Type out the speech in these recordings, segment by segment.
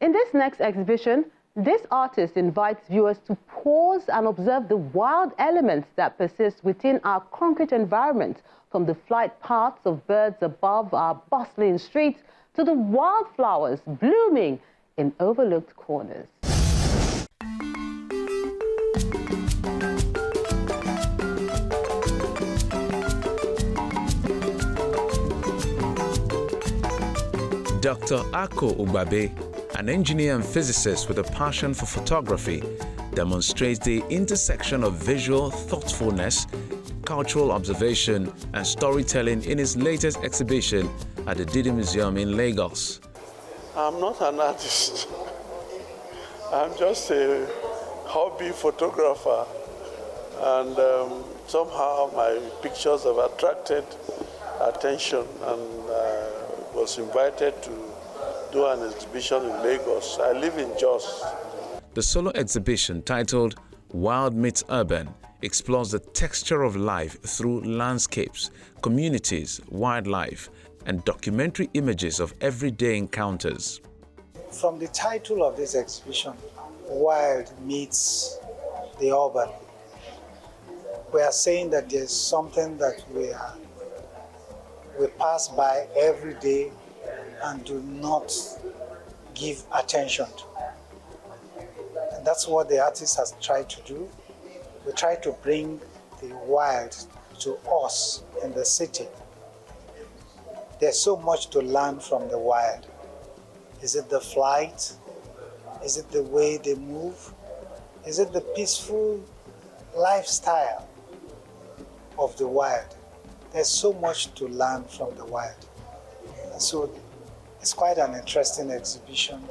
In this next exhibition, this artist invites viewers to pause and observe the wild elements that persist within our concrete environment, from the flight paths of birds above our bustling streets to the wildflowers blooming in overlooked corners. Dr. Aako Ugbade, an engineer and physicist with a passion for photography, demonstrates the intersection of visual thoughtfulness, cultural observation, and storytelling in his latest exhibition at the Didi Museum in Lagos. I'm not an artist. I'm just a hobby photographer, and somehow my pictures have attracted attention, and was invited to do an exhibition in Lagos. I live in Jos. The solo exhibition, titled Wild Meets Urban, explores the texture of life through landscapes, communities, wildlife, and documentary images of everyday encounters. From the title of this exhibition, Wild Meets the Urban, we are saying that there's something that we pass by every day and do not give attention to. And that's what the artist has tried to do. We try to bring the wild to us in the city. There's so much to learn from the wild. Is it the flight? Is it the way they move? Is it the peaceful lifestyle of the wild? There's so much to learn from the wild. And so it's quite an interesting exhibition.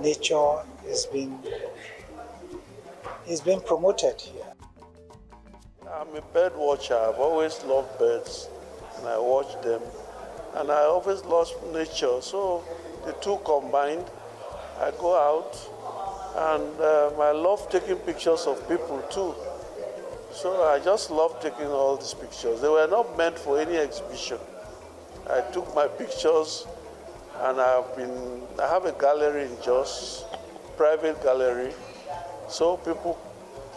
Nature is being promoted here. I'm a bird watcher. I've always loved birds, and I watch them. And I always love nature. So the two combined, I go out, and I love taking pictures of people too. So I just love taking all these pictures. They were not meant for any exhibition. I took my pictures, and I have a gallery in Jos, private gallery. So people,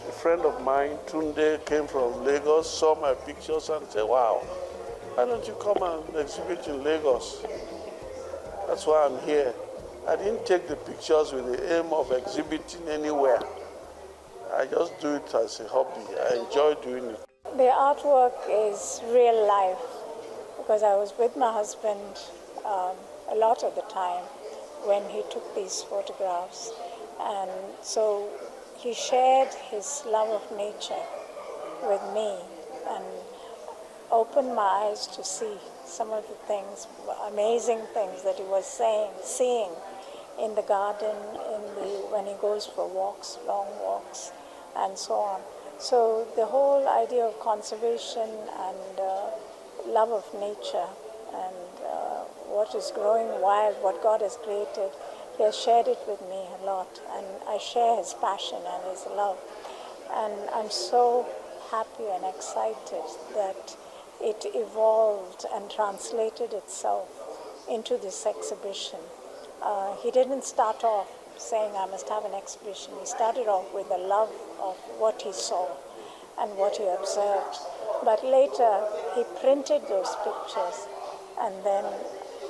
a friend of mine, Tunde, came from Lagos, saw my pictures and said, wow, why don't you come and exhibit in Lagos? That's why I'm here. I didn't take the pictures with the aim of exhibiting anywhere. I just do it as a hobby. I enjoy doing it. The artwork is real life, because I was with my husband a lot of the time when he took these photographs. And so he shared his love of nature with me and opened my eyes to see some of the things, amazing things that he was seeing in the garden, when he goes for walks, long walks, and so on. So the whole idea of conservation and love of nature and what is growing wild, what God has created, he has shared it with me a lot, and I share his passion and his love. And I'm so happy and excited that it evolved and translated itself into this exhibition. He didn't start off saying I must have an exhibition. He started off with a love of what he saw and what he observed. But later he printed those pictures, and then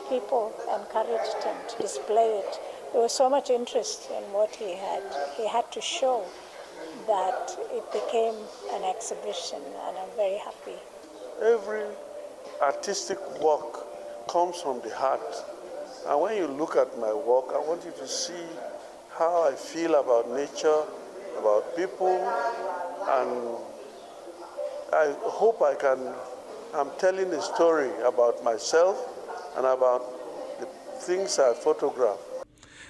people encouraged him to display it. There was so much interest in what he had to show, that it became an exhibition, and I'm very happy. Every artistic work comes from the heart. And when you look at my work, I want you to see how I feel about nature, about people, and I hope I'm telling a story about myself and about the things I photograph.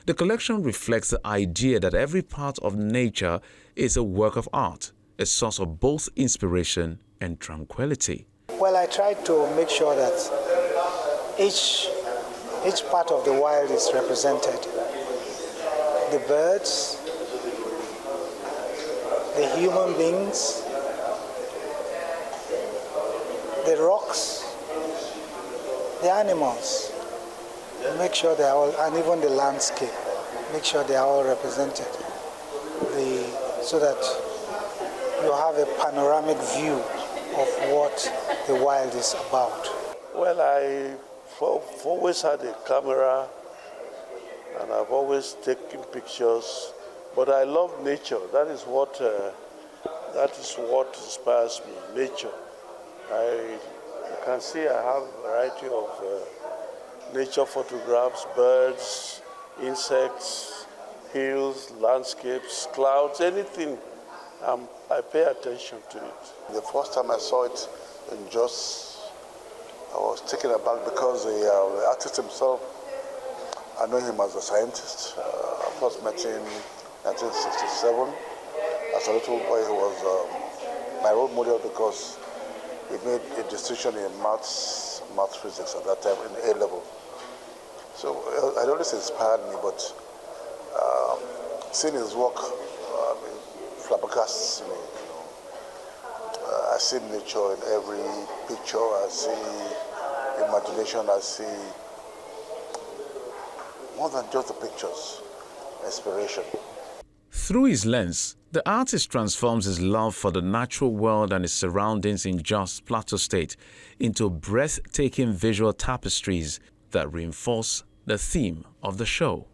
The collection reflects the idea that every part of nature is a work of art, a source of both inspiration and tranquility. Well, I tried to make sure that each part of the wild is represented. The birds, the human beings, the rocks, the animals. Make sure they're all, and even the landscape. make sure they are all represented, so that you have a panoramic view of what the wild is about. Well, I've always had a camera and I've always taken pictures, but I love nature. That is what inspires me, nature. You can see I have a variety of nature photographs, birds, insects, hills, landscapes, clouds, anything. I pay attention to it. The first time I saw it in Jos, I was taken aback because the artist himself, I know him as a scientist. I first met him in 1967. As a little boy, he was my role model because he made a distinction in math physics at that time in A level. So it always inspired me, but seeing his work flabbergasts me. I see nature in every picture. I see imagination. I see more than just the pictures, inspiration. Through his lens, the artist transforms his love for the natural world and its surroundings in Jos Plateau State into breathtaking visual tapestries that reinforce the theme of the show.